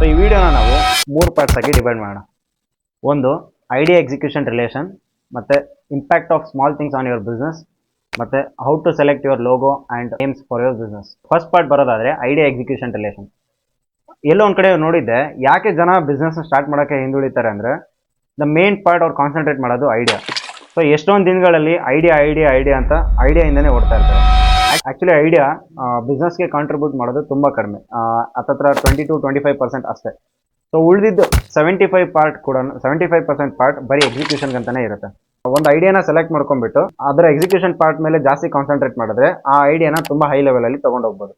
So ಈ ವಿಡಿಯೋನ ನಾವು 3 ಪಾರ್ಟ್ಸ್ ಆಗಿ ಡಿವೈಡ್ ಮಾಡೋಣ. ಒಂದು ಐಡಿಯಾ ಎಕ್ಸಿಕ್ಯೂಷನ್ ರಿಲೇಷನ್, ಮತ್ತೆ impact of small things on your business, ಮತ್ತೆ how to select your logo and names for your business. First part ಬರೋದಾದ್ರೆ ಐಡಿಯಾ ಎಕ್ಸಿಕ್ಯೂಷನ್ ರಿಲೇಷನ್. ಎಲ್ಲೋ ಒಂದು ಕಡೆ ನೋಡಿದ್ದೆ, ಯಾಕೆ ಜನ ಬಿಸ್ನೆಸ್ನ ಸ್ಟಾರ್ಟ್ ಮಾಡೋಕ್ಕೆ ಹಿಂದುಳಿತಾರೆ ಅಂದರೆ ದ ಮೇನ್ ಪಾರ್ಟ್ ಅವ್ರು ಕಾನ್ಸಂಟ್ರೇಟ್ ಮಾಡೋದು ಐಡಿಯಾ. ಸೊ ಎಷ್ಟೊಂದು ದಿನಗಳಲ್ಲಿ ಐಡಿಯಾ ಅಂತ ಐಡಿಯಾಯಿಂದನೇ ಓಡ್ತಾ ಇರ್ತಾರೆ. ಆ್ಯಕ್ಚುಲಿ ಐಡಿಯಾ ಬಿಸ್ನೆಸ್ಗೆ ಕಾಂಟ್ರಿಬ್ಯೂಟ್ ಮಾಡೋದು ತುಂಬ ಕಡಿಮೆ, ಹತ್ತತ್ರ 20-25% ಅಷ್ಟೇ. ಸೊ ಉಳಿದಿದ್ದು 75% ಪಾರ್ಟ್ ಬರೀ ಎಕ್ಸಿಕ್ಯೂಷನ್ಗೆ ಅಂತಲೇ ಇರುತ್ತೆ. ಒಂದು ಐಡಿಯಾನ ಸೆಲೆಕ್ಟ್ ಮಾಡ್ಕೊಂಡ್ಬಿಟ್ಟು ಅದರ ಎಕ್ಸಿಕ್ಯೂಷನ್ ಪಾರ್ಟ್ ಮೇಲೆ ಜಾಸ್ತಿ ಕಾನ್ಸಂಟ್ರೇಟ್ ಮಾಡಿದ್ರೆ ಆ ಐಡಿಯಾನ ತುಂಬ ಹೈ ಲೆವೆಲಲ್ಲಿ ತೊಗೊಂಡೋಗ್ಬೋದು.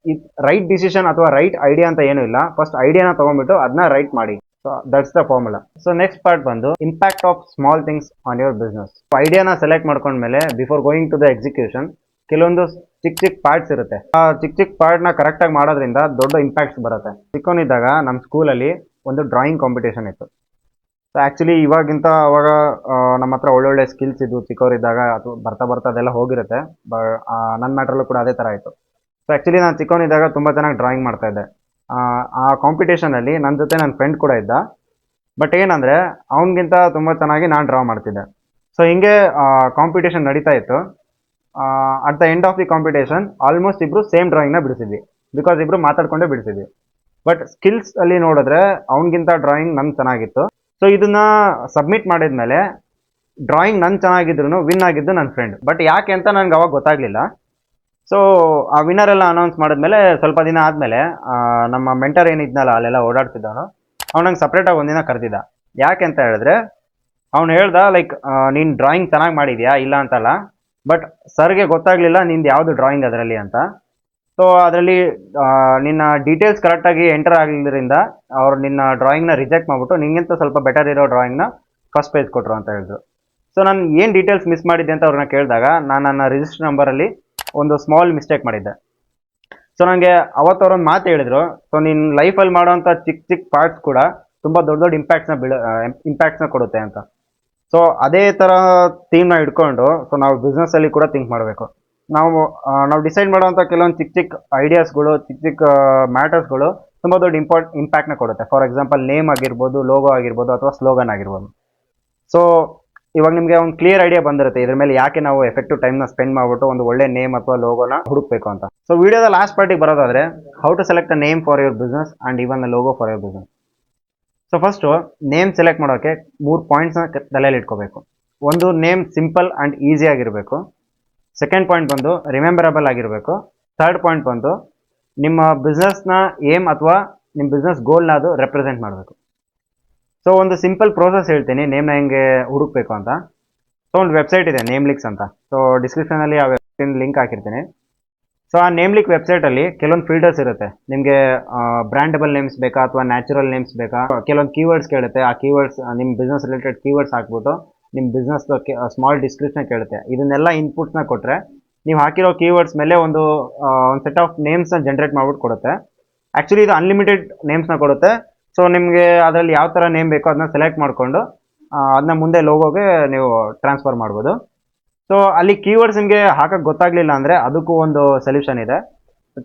ಈ ರೈಟ್ ಡಿಸಿಷನ್ ಅಥವಾ ರೈಟ್ ಐಡಿಯಾ ಅಂತ ಏನೂ ಇಲ್ಲ, ಫಸ್ಟ್ ಐಡಿಯಾನ ತೊಗೊಂಡ್ಬಿಟ್ಟು ಅದನ್ನ ರೈಟ್ ಮಾಡಿ. So that's the formula. So next part ಬಂದು impact of small things on your business. ಐಡಿಯಾನ ಸೆಲೆಕ್ಟ್ ಮಾಡ್ಕೊಂಡ್ಮೇಲೆ before going to the execution ಕೆಲವೊಂದು ಚಿಕ್ಕ ಪಾರ್ಟ್ಸ್ ಇರುತ್ತೆ. ಆ ಚಿಕ್ಕ ಪಾರ್ಟ್ನ ಕರೆಕ್ಟಾಗಿ ಮಾಡೋದ್ರಿಂದ ದೊಡ್ಡ ಇಂಪ್ಯಾಕ್ಟ್ಸ್ ಬರುತ್ತೆ. ಚಿಕ್ಕವನಿದ್ದಾಗ ನಮ್ಮ ಸ್ಕೂಲಲ್ಲಿ ಒಂದು ಡ್ರಾಯಿಂಗ್ ಕಾಂಪಿಟೇಷನ್ ಇತ್ತು. ಸೊ ಆ್ಯಕ್ಚುಲಿ ಇವಾಗಿಂತ ಅವಾಗ ನಮ್ಮ ಹತ್ರ ಒಳ್ಳೊಳ್ಳೆ ಸ್ಕಿಲ್ಸ್ ಇದ್ದು ಚಿಕ್ಕವರಿದ್ದಾಗ, ಅದು ಬರ್ತಾ ಅದೆಲ್ಲ ಹೋಗಿರುತ್ತೆ. ನನ್ನ ಮ್ಯಾಟ್ರಲ್ಲೂ ಕೂಡ ಅದೇ ಥರ ಆಯಿತು. ಸೊ ಆ್ಯಕ್ಚುಲಿ ನಾನು ಚಿಕ್ಕವನಿದ್ದಾಗ ತುಂಬ ಚೆನ್ನಾಗಿ ಡ್ರಾಯಿಂಗ್ ಮಾಡ್ತಾಯಿದ್ದೆ. ಆ ಕಾಂಪಿಟೇಷನಲ್ಲಿ ನನ್ನ ಜೊತೆ ನನ್ನ ಫ್ರೆಂಡ್ ಕೂಡ ಇದ್ದ. ಬಟ್ ಏನಂದರೆ ಅವನಿಗಿಂತ ತುಂಬ ಚೆನ್ನಾಗಿ ನಾನು ಡ್ರಾ ಮಾಡ್ತಿದ್ದೆ. ಸೊ ಹಿಂಗೆ ಕಾಂಪಿಟೇಷನ್ ನಡೀತಾ ಇತ್ತು. At the end of the competition almost ಇಬ್ಬರು ಸೇಮ್ ಡ್ರಾಯಿಂಗ್ನ ಬಿಡಿಸಿದ್ವಿ, ಬಿಕಾಸ್ ಇಬ್ಬರು ಮಾತಾಡ್ಕೊಂಡೇ ಬಿಡಿಸಿದ್ವಿ. ಬಟ್ ಸ್ಕಿಲ್ಸ್ ಅಲ್ಲಿ ನೋಡಿದ್ರೆ ಅವನಿಗಿಂತ ಡ್ರಾಯಿಂಗ್ ನನ್ಗೆ ಚೆನ್ನಾಗಿತ್ತು. ಸೊ ಇದನ್ನ ಸಬ್ಮಿಟ್ ಮಾಡಿದ್ಮೇಲೆ ಡ್ರಾಯಿಂಗ್ ನನ್ ಚೆನ್ನಾಗಿದ್ರು ವಿನ್ ಆಗಿದ್ದು ನನ್ನ ಫ್ರೆಂಡ್. ಬಟ್ ಯಾಕೆ ಅಂತ ನನಗೆ ಅವಾಗ ಗೊತ್ತಾಗ್ಲಿಲ್ಲ. ಸೊ ಆ ವಿನ್ನರ್ ಎಲ್ಲ ಅನೌನ್ಸ್ ಮಾಡಿದ್ಮೇಲೆ ಸ್ವಲ್ಪ ದಿನ ಆದಮೇಲೆ ನಮ್ಮ ಮೆಂಟರ್ ಏನಿದ್ನಲ್ಲ ಅಲ್ಲೆಲ್ಲ ಓಡಾಡ್ತಿದ್ದವನು, ಅವ್ನಂಗೆ ಸಪ್ರೇಟಾಗಿ ಒಂದಿನ ಕರೆದಿದ್ದ. ಯಾಕೆ ಅಂತ ಹೇಳಿದ್ರೆ ಅವ್ನು ಹೇಳ್ದ, ಲೈಕ್ ನೀನು ಡ್ರಾಯಿಂಗ್ ಚೆನ್ನಾಗಿ ಮಾಡಿದ್ಯಾ, ಇಲ್ಲ ಅಂತಲ್ಲ, ಬಟ್ ಸರ್ಗೆ ಗೊತ್ತಾಗ್ಲಿಲ್ಲ ನಿಂದು ಯಾವುದು ಡ್ರಾಯಿಂಗ್ ಅದರಲ್ಲಿ ಅಂತ. ಸೊ ಅದರಲ್ಲಿ ನಿನ್ನ ಡೀಟೇಲ್ಸ್ ಕರೆಕ್ಟಾಗಿ ಎಂಟರ್ ಆಗಲಿದ್ದರಿಂದ ಅವ್ರು ನಿನ್ನ ಡ್ರಾಯಿಂಗ್ನ ರಿಜೆಕ್ಟ್ ಮಾಡಿಬಿಟ್ಟು ನಿಂಗಿಂತ ಸ್ವಲ್ಪ ಬೆಟರ್ ಇರೋ ಡ್ರಾಯಿಂಗ್ನ ಫಸ್ಟ್ ಪೇಜ್ ಕೊಟ್ಟರು ಅಂತ ಹೇಳಿದ್ರು. ಸೊ ನಾನು ಏನು ಡೀಟೇಲ್ಸ್ ಮಿಸ್ ಮಾಡಿದ್ದೆ ಅಂತ ಅವ್ರನ್ನ ಕೇಳಿದಾಗ ನಾನು ನನ್ನ ರಿಜಿಸ್ಟರ್ ನಂಬರಲ್ಲಿ ಒಂದು ಸ್ಮಾಲ್ ಮಿಸ್ಟೇಕ್ ಮಾಡಿದ್ದೆ. ಸೊ ನನಗೆ ಅವತ್ತು ಅವ್ರೊಂದು ಮಾತು ಹೇಳಿದ್ರು, ಸೊ ನಿನ್ನ ಲೈಫಲ್ಲಿ ಮಾಡೋವಂಥ ಚಿಕ್ಕ ಪಾರ್ಟ್ಸ್ ಕೂಡ ತುಂಬ ದೊಡ್ಡ ಇಂಪ್ಯಾಕ್ಟ್ಸ್ನ ಕೊಡುತ್ತೆ ಅಂತ. ಸೊ ಅದೇ ಥರ ಥೀಮ್ನ ಇಟ್ಕೊಂಡು ಸೊ ನಾವು ಬಿಸ್ನೆಸ್ಸಲ್ಲಿ ಕೂಡ ಥಿಂಕ್ ಮಾಡಬೇಕು. ನಾವು ಡಿಸೈಡ್ ಮಾಡುವಂಥ ಕೆಲವೊಂದು ಚಿಕ್ಕ ಐಡಿಯಾಸ್ಗಳು, ಚಿಕ್ಕ ಮ್ಯಾಟರ್ಸ್ಗಳು ತುಂಬ ದೊಡ್ಡ ಇಂಪ್ಯಾಕ್ಟ್ನ ಕೊಡುತ್ತೆ. ಫಾರ್ ಎಕ್ಸಾಂಪಲ್ ನೇಮ್ ಆಗಿರ್ಬೋದು, ಲೋಗೋ ಆಗಿರ್ಬೋದು, ಅಥವಾ ಸ್ಲೋಗನ್ ಆಗಿರ್ಬೋದು. ಸೊ ಇವಾಗ ನಿಮಗೆ ಒಂದು ಕ್ಲಿಯರ್ ಐಡಿಯಾ ಬಂದಿರುತ್ತೆ ಇದ್ರ ಮೇಲೆ ಯಾಕೆ ನಾವು ಎಫೆಕ್ಟಿವ್ ಟೈಮ್ನ ಸ್ಪೆಂಡ್ ಮಾಡಿಬಿಟ್ಟು ಒಂದು ಒಳ್ಳೆ ನೇಮ್ ಅಥವಾ ಲೋಗೋನ ಹುಡುಕ್ಬೇಕು ಅಂತ. ಸೊ ವಿಡಿಯೋದ ಲಾಸ್ಟ್ ಪಾರ್ಟಿಗೆ ಬರೋದಾದ್ರೆ how to select a name for your business and even a logo for your business. So first name select ಮಾಡೋಕ್ಕೆ 3 ಪಾಯಿಂಟ್ಸ್ನ ತಲೆಯಲ್ಲಿ ಇಟ್ಕೋಬೇಕು. ಒಂದು, ನೇಮ್ ಸಿಂಪಲ್ ಆ್ಯಂಡ್ ಈಸಿ ಆಗಿರಬೇಕು. ಸೆಕೆಂಡ್ ಪಾಯಿಂಟ್ ಬಂದು ರಿಮೆಂಬರಬಲ್ ಆಗಿರಬೇಕು. ಥರ್ಡ್ ಪಾಯಿಂಟ್ ಬಂದು ನಿಮ್ಮ ಬಿಸ್ನೆಸ್ನ ಏಮ್ ಅಥವಾ ನಿಮ್ಮ ಬಿಸ್ನೆಸ್ ಗೋಲ್ನ ಅದು ರೆಪ್ರೆಸೆಂಟ್ ಮಾಡಬೇಕು. ಸೊ ಒಂದು ಸಿಂಪಲ್ ಪ್ರೋಸೆಸ್ ಹೇಳ್ತೀನಿ ನೇಮ್ನ ಹೆಂಗೆ ಹುಡುಕ್ಬೇಕು ಅಂತ. ಸೊ ಒಂದು ವೆಬ್ಸೈಟ್ ಇದೆ ನೇಮ್ಲಿಕ್ಸ್ ಅಂತ. ಸೊ ಡಿಸ್ಕ್ರಿಪ್ಷನಲ್ಲಿ ಆ ವೆಬ್ಸೈಟ್ ಲಿಂಕ್ ಹಾಕಿರ್ತೀನಿ. ಸೊ ಆ ನೇಮ್ಲಿಕ್ ವೆಬ್ಸೈಟಲ್ಲಿ ಕೆಲವೊಂದು ಫಿಲ್ಟರ್ಸ್ ಇರುತ್ತೆ. ನಿಮಗೆ ಬ್ರ್ಯಾಂಡಬಲ್ ನೇಮ್ಸ್ ಬೇಕಾ ಅಥವಾ ನ್ಯಾಚುರಲ್ ನೇಮ್ಸ್ ಬೇಕಾ, ಕೆಲವೊಂದು ಕೀವರ್ಡ್ಸ್ ಕೇಳುತ್ತೆ. ಆ ಕೀವರ್ಡ್ಸ್ ನಿಮ್ಮ ಬಿಸ್ನೆಸ್ ರಿಲೇಟೆಡ್ ಕೀವರ್ಡ್ಸ್ ಹಾಕ್ಬಿಟ್ಟು ನಿಮ್ಮ ಬಿಸ್ನೆಸ್ ಸ್ಮಾಲ್ ಡಿಸ್ಕ್ರಿಪ್ಷನ್ ಕೇಳುತ್ತೆ. ಇದನ್ನೆಲ್ಲ ಇನ್ಪುಟ್ಸ್ನ ಕೊಟ್ಟರೆ ನೀವು ಹಾಕಿರೋ ಕೀವರ್ಡ್ಸ್ ಮೇಲೆ ಒಂದು ಸೆಟ್ ಆಫ್ ನೇಮ್ಸ್ನ ಜನ್ರೇಟ್ ಮಾಡ್ಬಿಟ್ಟು ಕೊಡುತ್ತೆ. ಆ್ಯಕ್ಚುಲಿ ಇದು ಅನ್ಲಿಮಿಟೆಡ್ ನೇಮ್ಸ್ನ ಕೊಡುತ್ತೆ. ಸೊ ನಿಮಗೆ ಅದರಲ್ಲಿ ಯಾವ ಥರ ನೇಮ್ ಬೇಕೋ ಅದನ್ನ ಸೆಲೆಕ್ಟ್ ಮಾಡಿಕೊಂಡು ಅದನ್ನ ಮುಂದೆ ಲೋಗೋಗೆ ನೀವು ಟ್ರಾನ್ಸ್ಫರ್ ಮಾಡ್ಬೋದು. ಸೊ ಅಲ್ಲಿ ಕೀವರ್ಡ್ಸ್ ನಿಮಗೆ ಹಾಕಕ್ಕೆ ಗೊತ್ತಾಗಲಿಲ್ಲ ಅಂದರೆ ಅದಕ್ಕೂ ಒಂದು ಸೊಲ್ಯೂಷನ್ ಇದೆ.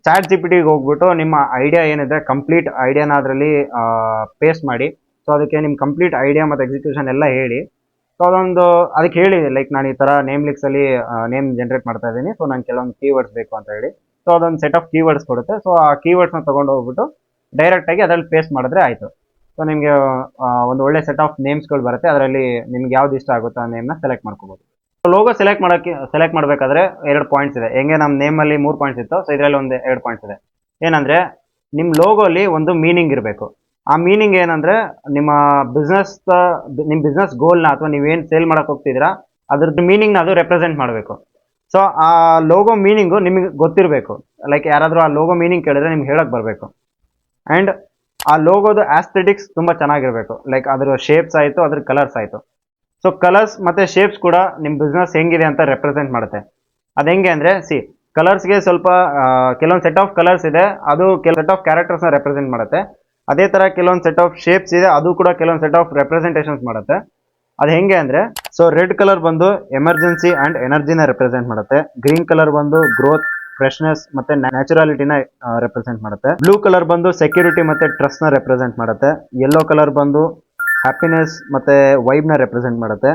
ಚಾಟ್ ಜಿಪಿಟಿಗೆ ಹೋಗ್ಬಿಟ್ಟು ನಿಮ್ಮ ಐಡಿಯಾ ಏನಿದೆ ಕಂಪ್ಲೀಟ್ ಐಡಿಯಾನ ಅದರಲ್ಲಿ ಪೇಸ್ಟ್ ಮಾಡಿ. ಸೊ ಅದಕ್ಕೆ ನಿಮ್ಮ ಕಂಪ್ಲೀಟ್ ಐಡಿಯಾ ಮತ್ತು ಎಕ್ಸಿಕ್ಯೂಷನ್ ಎಲ್ಲ ಹೇಳಿ. ಸೊ ಅದಕ್ಕೆ ಹೇಳಿ, ಲೈಕ್ ನಾನು ಈ ಥರ ನೇಮ್ಲಿಕ್ಸಲ್ಲಿ ನೇಮ್ ಜನ್ರೇಟ್ ಮಾಡ್ತಾ ಇದ್ದೀನಿ, ಸೊ ನಂಗೆ ಕೆಲವೊಂದು ಕೀವರ್ಡ್ಸ್ ಬೇಕು ಅಂತ ಹೇಳಿ. ಸೊ ಅದೊಂದು ಸೆಟ್ ಆಫ್ ಕೀವರ್ಡ್ಸ್ ಕೊಡುತ್ತೆ. ಸೊ ಆ ಕೀವರ್ಡ್ಸ್ನ ತೊಗೊಂಡು ಹೋಗ್ಬಿಟ್ಟು ಡೈರೆಕ್ಟಾಗಿ ಅದರಲ್ಲಿ ಪೇಸ್ಟ್ ಮಾಡಿದ್ರೆ ಆಯಿತು. ಸೊ ನಿಮಗೆ ಒಂದು ಒಳ್ಳೆ ಸೆಟ್ ಆಫ್ ನೇಮ್ಸ್ಗಳು ಬರುತ್ತೆ. ಅದರಲ್ಲಿ ನಿಮ್ಗೆ ಯಾವ್ದು ಇಷ್ಟ ಆಗುತ್ತೋ ಆ ನೇಮ್ನ ಸೆಲೆಕ್ಟ್ ಮಾಡ್ಕೋಬೋದು. ಲೋಗೋ ಸೆಲೆಕ್ಟ್ ಮಾಡಬೇಕಾದ್ರೆ 2 ಪಾಯಿಂಟ್ಸ್ ಇದೆ. ಹೆಂಗೆ ನಮ್ಮ ನೇಮಲ್ಲಿ 3 ಪಾಯಿಂಟ್ಸ್ ಇತ್ತು, ಸೊ ಇದರಲ್ಲಿ ಒಂದು 2 ಪಾಯಿಂಟ್ಸ್ ಇದೆ. ಏನಂದರೆ ನಿಮ್ಮ ಲೋಗೋಲಿ ಒಂದು ಮೀನಿಂಗ್ ಇರಬೇಕು. ಆ ಮೀನಿಂಗ್ ಏನಂದರೆ ನಿಮ್ಮ ಬಿಸ್ನೆಸ್ ಗೋಲ್ನ ಅಥವಾ ನೀವೇನು ಸೇಲ್ ಮಾಡೋಕೆ ಹೋಗ್ತಿದ್ದೀರಾ ಅದ್ರದ್ದು ಮೀನಿಂಗ್ನ ಅದು ರೆಪ್ರೆಸೆಂಟ್ ಮಾಡಬೇಕು. ಸೊ ಆ ಲೋಗೋ ಮೀನಿಂಗು ನಿಮಗೆ ಗೊತ್ತಿರಬೇಕು. ಲೈಕ್ ಯಾರಾದರೂ ಆ ಲೋಗೋ ಮೀನಿಂಗ್ ಕೇಳಿದ್ರೆ ನಿಮ್ಗೆ ಹೇಳಕ್ಕೆ ಬರಬೇಕು. ಆ್ಯಂಡ್ ಆ ಲೋಗೋದು ಆಸ್ಥೆಟಿಕ್ಸ್ ತುಂಬ ಚೆನ್ನಾಗಿರಬೇಕು. ಲೈಕ್ ಅದರ ಶೇಪ್ಸ್ ಆಯಿತು, ಅದ್ರ ಕಲರ್ಸ್ ಆಯಿತು. ಸೊ ಕಲರ್ಸ್ ಮತ್ತು ಶೇಪ್ಸ್ ಕೂಡ ನಿಮ್ಮ ಬಿಸ್ನೆಸ್ ಹೆಂಗಿದೆ ಅಂತ ರೆಪ್ರೆಸೆಂಟ್ ಮಾಡುತ್ತೆ. ಅದು ಹೆಂಗೆ ಅಂದರೆ ಕಲರ್ಸ್ಗೆ ಸ್ವಲ್ಪ ಕೆಲವೊಂದು ಸೆಟ್ ಆಫ್ ಕಲರ್ಸ್ ಇದೆ, ಅದು ಕೆಲವು ಸೆಟ್ ಆಫ್ ಕ್ಯಾರೆಕ್ಟರ್ಸ್ನ ರೆಪ್ರೆಸೆಂಟ್ ಮಾಡುತ್ತೆ. ಅದೇ ಥರ ಕೆಲವೊಂದು ಸೆಟ್ ಆಫ್ ಶೇಪ್ಸ್ ಇದೆ, ಅದು ಕೂಡ ಕೆಲವೊಂದು ಸೆಟ್ ಆಫ್ ರೆಪ್ರೆಸೆಂಟೇಷನ್ಸ್ ಮಾಡುತ್ತೆ. ಅದು ಹೆಂಗೆ ಅಂದರೆ, ಸೊ ರೆಡ್ ಕಲರ್ ಬಂದು ಎಮರ್ಜೆನ್ಸಿ ಆ್ಯಂಡ್ ಎನರ್ಜಿನ ರೆಪ್ರೆಸೆಂಟ್ ಮಾಡುತ್ತೆ. ಗ್ರೀನ್ ಕಲರ್ ಬಂದು ಗ್ರೋತ್ ಫ್ರೆಶ್ನೆಸ್ ಮತ್ತೆ ನ್ಯಾಚುರಾಲಿಟಿನ ರೆಪ್ರೆಸೆಂಟ್ ಮಾಡುತ್ತೆ. ಬ್ಲೂ ಕಲರ್ ಬಂದು ಸೆಕ್ಯೂರಿಟಿ ಮತ್ತೆ ಟ್ರಸ್ಟ್ ನ ರೆಪ್ರೆಸೆಂಟ್ ಮಾಡುತ್ತೆ. ಯೆಲ್ಲೋ ಕಲರ್ ಬಂದು ಹ್ಯಾಪಿನೆಸ್ ಮತ್ತೆ ವೈಬ್ ನ ರೆಪ್ರೆಸೆಂಟ್ ಮಾಡುತ್ತೆ.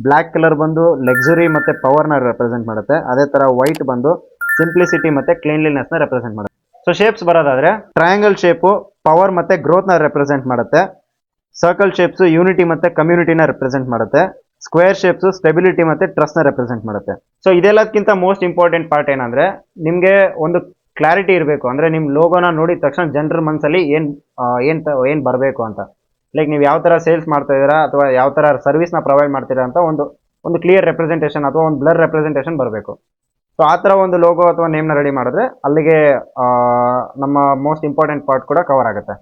ಬ್ಲ್ಯಾಕ್ ಕಲರ್ ಬಂದು ಲಕ್ಸುರಿ ಮತ್ತೆ ಪವರ್ ನ ರೆಪ್ರೆಸೆಂಟ್ ಮಾಡುತ್ತೆ. ಅದೇ ತರ ವೈಟ್ ಬಂದು ಸಿಂಪ್ಲಿಸಿಟಿ ಮತ್ತೆ ಕ್ಲೀನ್ಲಿನೆಸ್ ನ ರೆಪ್ರೆಸೆಂಟ್ ಮಾಡುತ್ತೆ. ಸೊ ಶೇಪ್ಸ್ ಬರೋದಾದ್ರೆ ಟ್ರಯಾಂಗಲ್ ಶೇಪ್ ಪವರ್ ಮತ್ತೆ ಗ್ರೋತ್ ನ ರೆಪ್ರೆಸೆಂಟ್ ಮಾಡುತ್ತೆ. ಸರ್ಕಲ್ ಶೇಪ್ಸ್ ಯೂನಿಟಿ ಮತ್ತೆ ಕಮ್ಯುನಿಟಿನ ರೆಪ್ರೆಸೆಂಟ್ ಮಾಡುತ್ತೆ. ಸ್ಕ್ವೇರ್ ಶೇಪ್ಸ್ ಸ್ಟೆಬಿಲಿಟಿ ಮತ್ತೆ ಟ್ರಸ್ಟ್ ನ ರೆಪ್ರೆಸೆಂಟ್ ಮಾಡುತ್ತೆ. ಸೊ ಇದೆಲ್ಲದಕ್ಕಿಂತ ಮೋಸ್ಟ್ ಇಂಪಾರ್ಟೆಂಟ್ ಪಾರ್ಟ್ ಏನಂದ್ರೆ ನಿಮ್ಗೆ ಒಂದು ಕ್ಲಾರಿಟಿ ಇರಬೇಕು. ಅಂದ್ರೆ ನಿಮ್ ಲೋಗೋನ ನೋಡಿದ ತಕ್ಷಣ ಜನರ ಮನಸ್ಸಲ್ಲಿ ಏನ್ ಬರಬೇಕು ಅಂತ. ಲೈಕ್ ನೀವು ಯಾವ ತರ ಸೇಲ್ಸ್ ಮಾಡ್ತಾ ಇದೀರಾ ಅಥವಾ ಯಾವ ತರ ಸರ್ವಿಸ್ ನ ಪ್ರೊವೈಡ್ ಮಾಡ್ತೀರಾ ಅಂತ ಒಂದು ಕ್ಲಿಯರ್ ರೆಪ್ರೆಸೆಂಟೇಷನ್ ಅಥವಾ ಒಂದು ಬ್ಲರ್ ರೆಪ್ರೆಸೆಂಟೇಷನ್ ಬರಬೇಕು. ಸೊ ಆ ತರ ಒಂದು ಲೋಗೋ ಅಥವಾ ನೇಮ್ ನ ರೆಡಿ ಮಾಡಿದ್ರೆ ಅಲ್ಲಿಗೆ ನಮ್ಮ ಮೋಸ್ಟ್ ಇಂಪಾರ್ಟೆಂಟ್ ಪಾರ್ಟ್ ಕೂಡ ಕವರ್ ಆಗುತ್ತೆ.